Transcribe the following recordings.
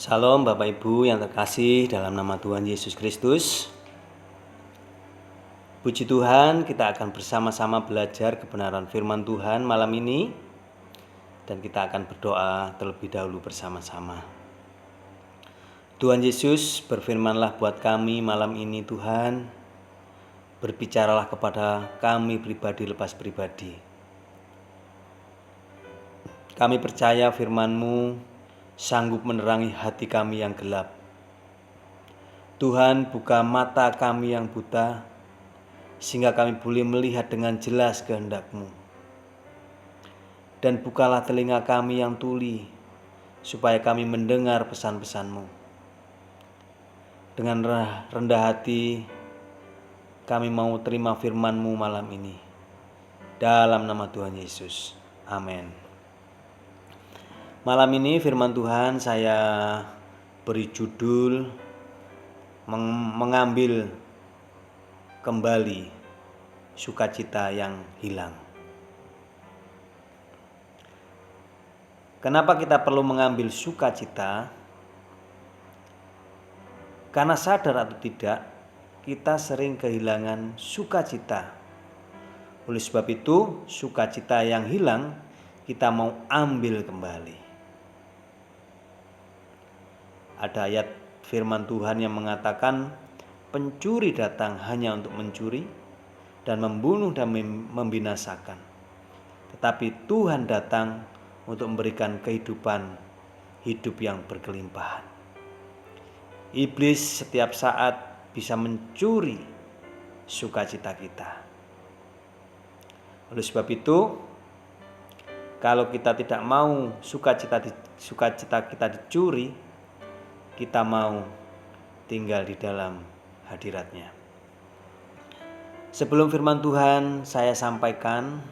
Shalom Bapak Ibu yang terkasih dalam nama Tuhan Yesus Kristus. Puji Tuhan, kita akan bersama-sama belajar kebenaran firman Tuhan malam ini. Dan kita akan berdoa terlebih dahulu bersama-sama. Tuhan Yesus, berfirmanlah buat kami malam ini Tuhan. Berbicaralah kepada kami pribadi lepas pribadi. Kami percaya firman-Mu sanggup menerangi hati kami yang gelap. Tuhan, buka mata kami yang buta, sehingga kami boleh melihat dengan jelas kehendak-Mu. Dan bukalah telinga kami yang tuli, supaya kami mendengar pesan-pesan-Mu. Dengan rendah hati, kami mau terima firman-Mu malam ini. Dalam nama Tuhan Yesus. Amin. Malam ini firman Tuhan saya beri judul mengambil kembali sukacita yang hilang. Kenapa kita perlu mengambil sukacita? Karena sadar atau tidak, kita sering kehilangan sukacita. Oleh sebab itu, sukacita yang hilang kita mau ambil kembali. Ada ayat firman Tuhan yang mengatakan, pencuri datang hanya untuk mencuri dan membunuh dan membinasakan. Tetapi Tuhan datang untuk memberikan kehidupan, hidup yang berkelimpahan. Iblis setiap saat bisa mencuri sukacita kita. Oleh sebab itu, kalau kita tidak mau sukacita kita dicuri, kita mau tinggal di dalam hadirat-Nya. Sebelum firman Tuhan saya sampaikan,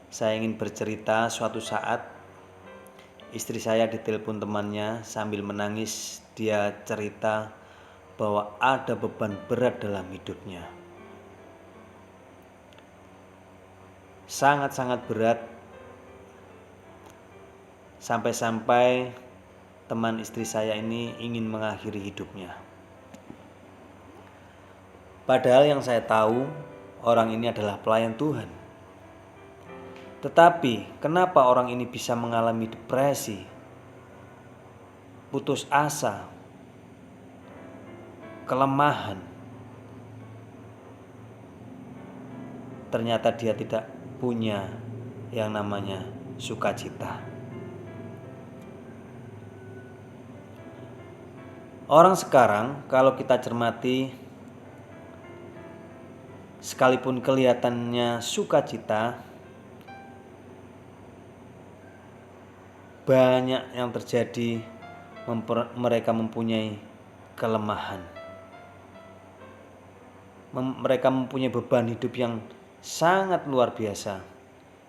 saya ingin bercerita suatu saat istri saya ditelepon temannya sambil menangis. Dia cerita bahwa ada beban berat dalam hidupnya. Sangat-sangat berat. Sampai-sampai teman istri saya ini ingin mengakhiri hidupnya. Padahal yang saya tahu, orang ini adalah pelayan Tuhan. Tetapi kenapa orang ini bisa mengalami depresi, putus asa, kelemahan? Ternyata dia tidak punya yang namanya sukacita. Orang sekarang kalau kita cermati, sekalipun kelihatannya sukacita, banyak yang terjadi, mereka mempunyai kelemahan. Mereka mempunyai beban hidup yang sangat luar biasa,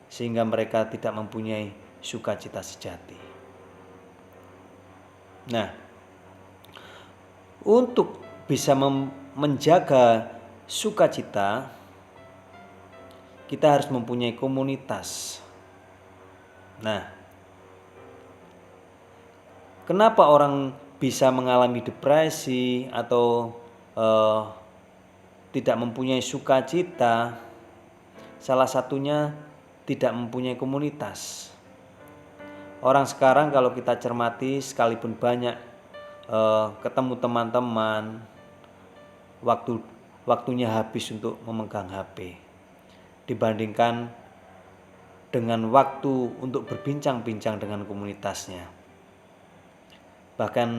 sehingga mereka tidak mempunyai sukacita sejati. Nah, untuk bisa menjaga sukacita, kita harus mempunyai komunitas. Nah, kenapa orang bisa mengalami depresi atau tidak mempunyai sukacita? Salah satunya tidak mempunyai komunitas. Orang sekarang kalau kita cermati, sekalipun banyak ketemu teman-teman, waktunya habis untuk memegang HP dibandingkan dengan waktu untuk berbincang-bincang dengan komunitasnya. Bahkan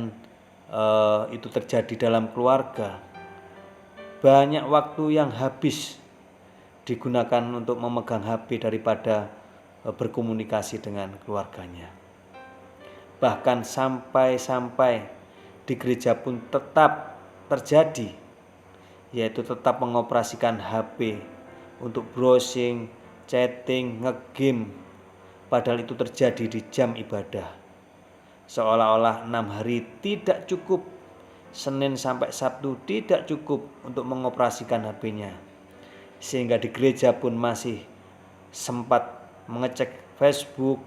itu terjadi dalam keluarga. Banyak waktu yang habis digunakan untuk memegang HP daripada berkomunikasi dengan keluarganya. Bahkan sampai di gereja pun tetap terjadi, yaitu tetap mengoperasikan HP untuk browsing, chatting, ngegame. Padahal itu terjadi di jam ibadah. Seolah-olah 6 hari tidak cukup, Senin sampai Sabtu tidak cukup untuk mengoperasikan HP-nya. Sehingga di gereja pun masih sempat mengecek Facebook,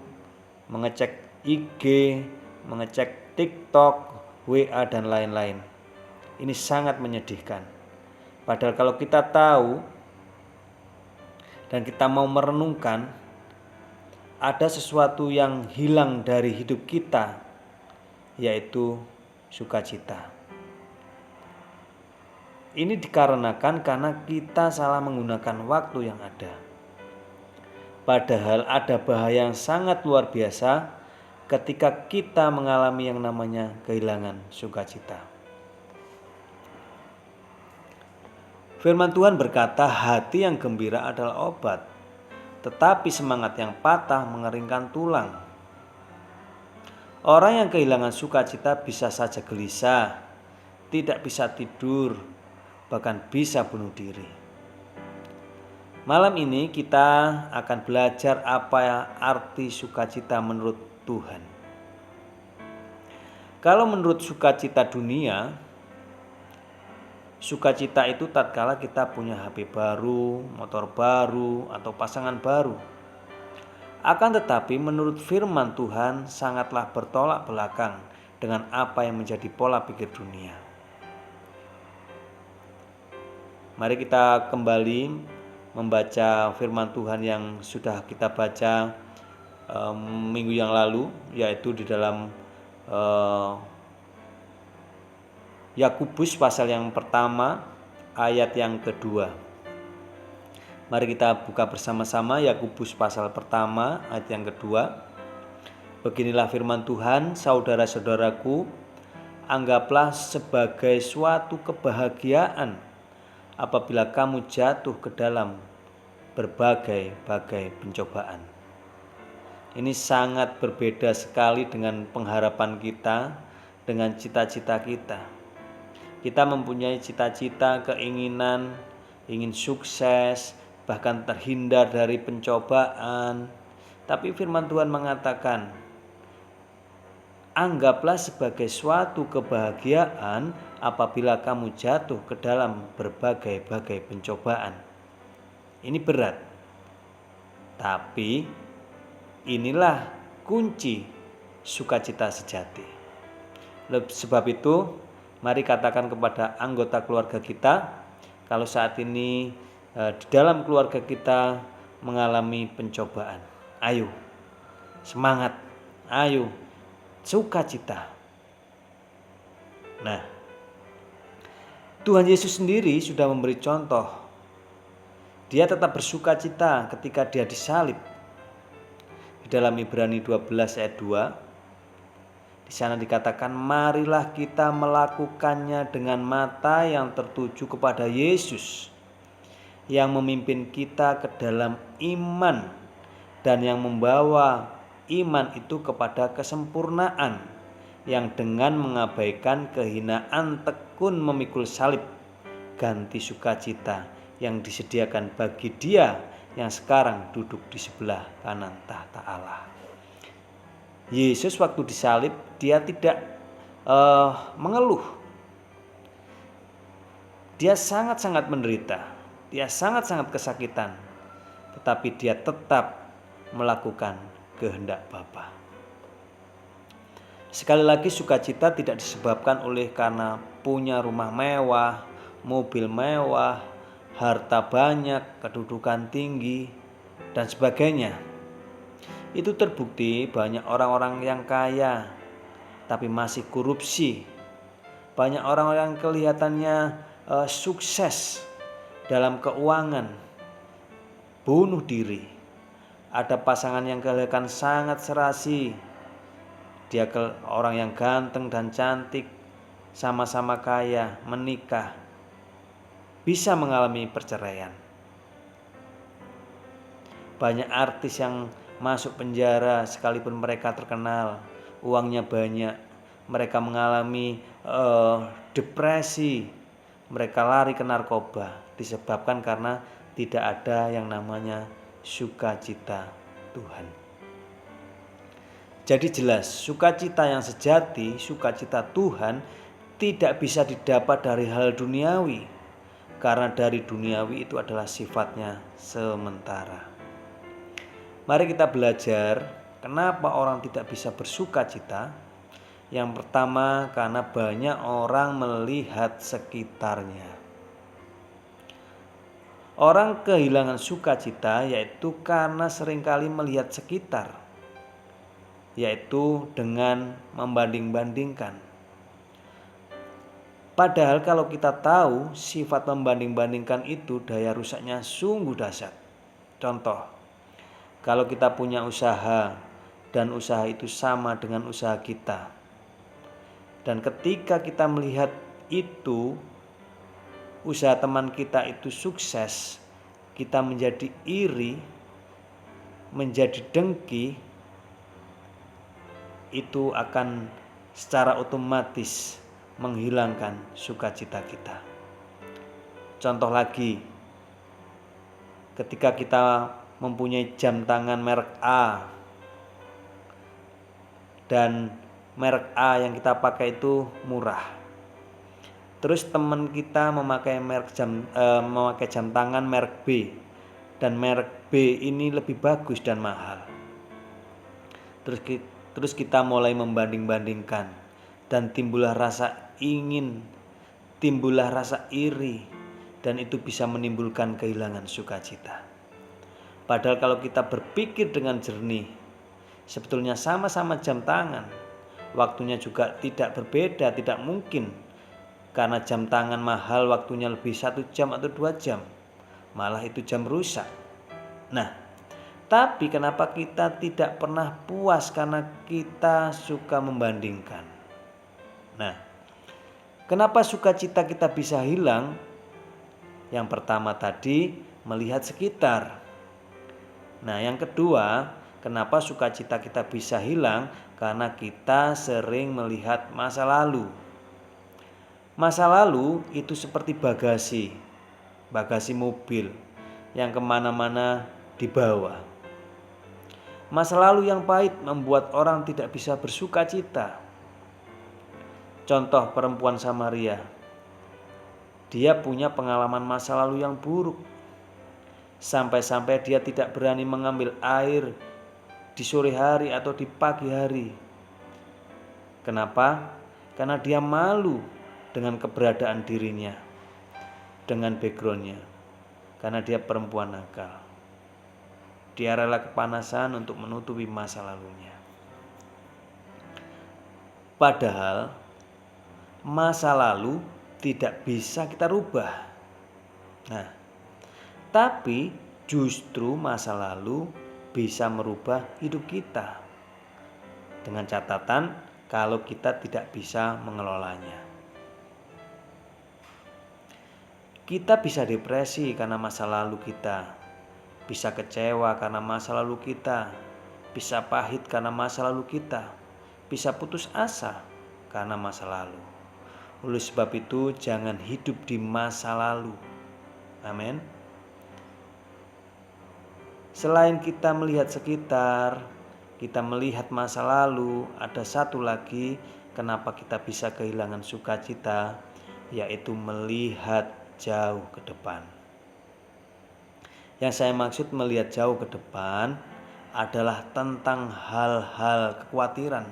mengecek IG, mengecek TikTok, WA, dan lain-lain. Ini sangat menyedihkan. Padahal kalau kita tahu dan kita mau merenungkan, ada sesuatu yang hilang dari hidup kita, yaitu sukacita. Ini dikarenakan karena kita salah menggunakan waktu yang ada. Padahal ada bahaya yang sangat luar biasa ketika kita mengalami yang namanya kehilangan sukacita. Firman Tuhan berkata, hati yang gembira adalah obat, tetapi semangat yang patah mengeringkan tulang. Orang yang kehilangan sukacita bisa saja gelisah, tidak bisa tidur, bahkan bisa bunuh diri. Malam ini kita akan belajar apa arti sukacita menurut Tuhan. Kalau menurut sukacita dunia, sukacita itu tatkala kita punya HP baru, motor baru, atau pasangan baru. Akan tetapi menurut firman Tuhan sangatlah bertolak belakang dengan apa yang menjadi pola pikir dunia. Mari kita kembali membaca firman Tuhan yang sudah kita baca minggu yang lalu, yaitu di dalam Yakobus pasal yang pertama ayat yang kedua. Mari kita buka bersama-sama Yakobus pasal pertama ayat yang kedua. Beginilah firman Tuhan, saudara-saudaraku, anggaplah sebagai suatu kebahagiaan apabila kamu jatuh ke dalam berbagai-bagai pencobaan. Ini sangat berbeda sekali dengan pengharapan kita, dengan cita-cita kita. Kita mempunyai cita-cita, keinginan, ingin sukses, bahkan terhindar dari pencobaan. Tapi firman Tuhan mengatakan, anggaplah sebagai suatu kebahagiaan apabila kamu jatuh ke dalam berbagai-bagai pencobaan. Ini berat, tapi inilah kunci sukacita sejati. Sebab itu, mari katakan kepada anggota keluarga kita, kalau saat ini di dalam keluarga kita mengalami pencobaan, ayo semangat, ayo sukacita. Nah, Tuhan Yesus sendiri sudah memberi contoh. Dia tetap bersukacita ketika dia disalib. Di dalam Ibrani 12 ayat 2, di sana dikatakan, marilah kita melakukannya dengan mata yang tertuju kepada Yesus, yang memimpin kita ke dalam iman dan yang membawa iman itu kepada kesempurnaan, yang dengan mengabaikan kehinaan tekun memikul salib, ganti sukacita yang disediakan bagi Dia yang sekarang duduk di sebelah kanan tahta Allah. Yesus waktu disalib, Dia tidak mengeluh. Dia sangat-sangat menderita, Dia sangat-sangat kesakitan, tetapi Dia tetap melakukan kehendak Bapa. Sekali lagi, sukacita tidak disebabkan oleh karena punya rumah mewah, mobil mewah, harta banyak, kedudukan tinggi, dan sebagainya. Itu terbukti banyak orang-orang yang kaya tapi masih korupsi. Banyak orang-orang yang kelihatannya sukses dalam keuangan, bunuh diri. Ada pasangan yang kelihatan sangat serasi, dia orang yang ganteng dan cantik, sama-sama kaya, menikah, bisa mengalami perceraian. Banyak artis yang masuk penjara sekalipun mereka terkenal, uangnya banyak, mereka mengalami depresi, mereka lari ke narkoba, disebabkan karena tidak ada yang namanya sukacita Tuhan. Jadi jelas, sukacita yang sejati, sukacita Tuhan tidak bisa didapat dari hal duniawi, karena dari duniawi itu adalah sifatnya sementara. Mari kita belajar kenapa orang tidak bisa bersukacita. Yang pertama, karena banyak orang melihat sekitarnya. Orang kehilangan sukacita yaitu karena seringkali melihat sekitar, yaitu dengan membanding-bandingkan. Padahal kalau kita tahu sifat membanding-bandingkan itu daya rusaknya sungguh dahsyat. Contoh, kalau kita punya usaha dan usaha itu sama dengan usaha kita, dan ketika kita melihat itu, usaha teman kita itu sukses, kita menjadi iri, menjadi dengki, itu akan secara otomatis menghilangkan sukacita kita. Contoh lagi, ketika kita mempunyai jam tangan merek A, dan merek A yang kita pakai itu murah. Terus teman kita memakai jam tangan merek B, dan merek B ini lebih bagus dan mahal. Terus kita mulai membanding-bandingkan, dan timbullah rasa ingin, timbullah rasa iri, dan itu bisa menimbulkan kehilangan sukacita. Padahal kalau kita berpikir dengan jernih, sebetulnya sama-sama jam tangan, waktunya juga tidak berbeda, tidak mungkin. Karena jam tangan mahal waktunya lebih 1 jam atau 2 jam, malah itu jam rusak. Nah, tapi kenapa kita tidak pernah puas karena kita suka membandingkan? Nah, kenapa sukacita kita bisa hilang? Yang pertama tadi, melihat sekitar. Nah, yang kedua, kenapa sukacita kita bisa hilang? Karena kita sering melihat masa lalu. Masa lalu itu seperti bagasi mobil yang kemana-mana dibawa. Masa lalu yang pahit membuat orang tidak bisa bersukacita. Contoh perempuan Samaria, dia punya pengalaman masa lalu yang buruk. Sampai-sampai dia tidak berani mengambil air di sore hari atau di pagi hari. Kenapa? Karena dia malu dengan keberadaan dirinya, dengan backgroundnya. Karena dia perempuan nakal. Dia rela kepanasan untuk menutupi masa lalunya. Padahal masa lalu tidak bisa kita rubah. Nah, tapi justru masa lalu bisa merubah hidup kita. Dengan catatan kalau kita tidak bisa mengelolanya. Kita bisa depresi karena masa lalu kita. Bisa kecewa karena masa lalu kita, bisa pahit karena masa lalu kita, bisa putus asa karena masa lalu. Oleh sebab itu jangan hidup di masa lalu. Amin. Selain kita melihat sekitar, kita melihat masa lalu, ada satu lagi kenapa kita bisa kehilangan sukacita, yaitu melihat jauh ke depan. Yang saya maksud melihat jauh ke depan adalah tentang hal-hal kekhawatiran.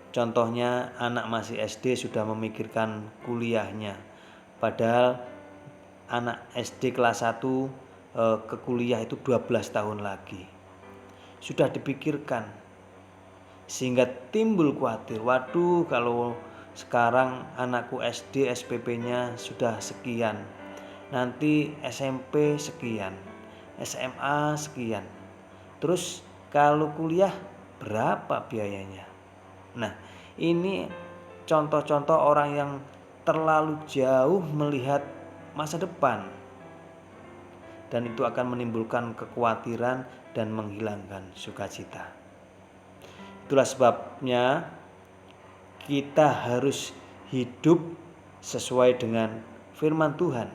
Contohnya anak masih SD sudah memikirkan kuliahnya. Padahal anak SD kelas 1 ke kuliah itu 12 tahun lagi. Sudah dipikirkan. Sehingga timbul khawatir. Waduh, kalau sekarang anakku SD SPP-nya sudah sekian, nanti SMP sekian, SMA sekian, terus kalau kuliah berapa biayanya. Nah, ini contoh-contoh orang yang terlalu jauh melihat masa depan, dan itu akan menimbulkan kekhawatiran dan menghilangkan sukacita. Itulah sebabnya kita harus hidup sesuai dengan firman Tuhan.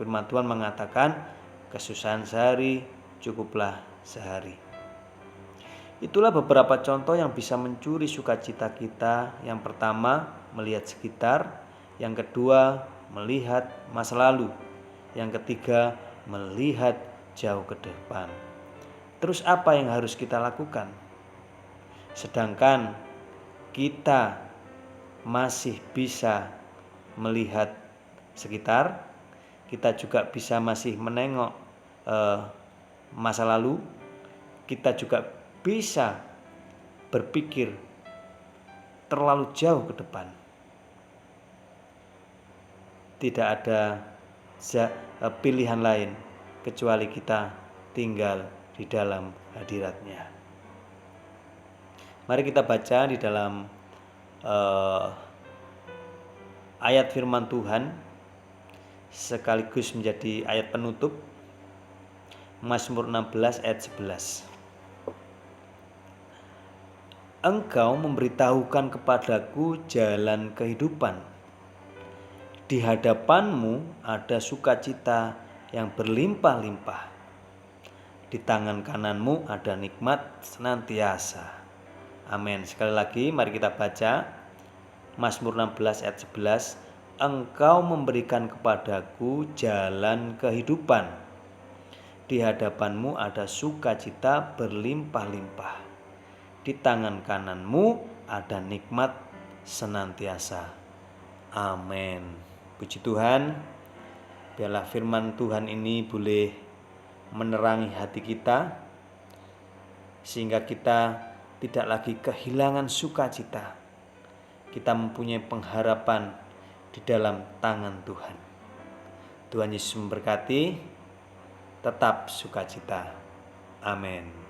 Firman Tuhan mengatakan, kesusahan sehari cukuplah sehari. Itulah beberapa contoh yang bisa mencuri sukacita kita. Yang pertama, melihat sekitar. Yang kedua, melihat masa lalu. Yang ketiga, melihat jauh ke depan. Terus apa yang harus kita lakukan? Sedangkan kita masih bisa melihat sekitar, kita juga bisa masih menengok masa lalu, kita juga bisa berpikir terlalu jauh ke depan. Tidak ada pilihan lain kecuali kita tinggal di dalam hadirat-Nya. Mari kita baca di dalam ayat firman Tuhan sekaligus menjadi ayat penutup, Mazmur 16 ayat 11. Engkau memberitahukan kepadaku jalan kehidupan. Di hadapanmu ada sukacita yang berlimpah-limpah. Di tangan kananmu ada nikmat senantiasa. Amin. Sekali lagi mari kita baca Mazmur 16 ayat 11. Engkau memberikan kepadaku jalan kehidupan. Di hadapanmu ada sukacita berlimpah-limpah. Di tangan kananmu ada nikmat senantiasa. Amin. Puji Tuhan, biarlah firman Tuhan ini boleh menerangi hati kita, sehingga kita tidak lagi kehilangan sukacita. Kita mempunyai pengharapan di dalam tangan Tuhan. Tuhan Yesus memberkati, tetap sukacita. Amin.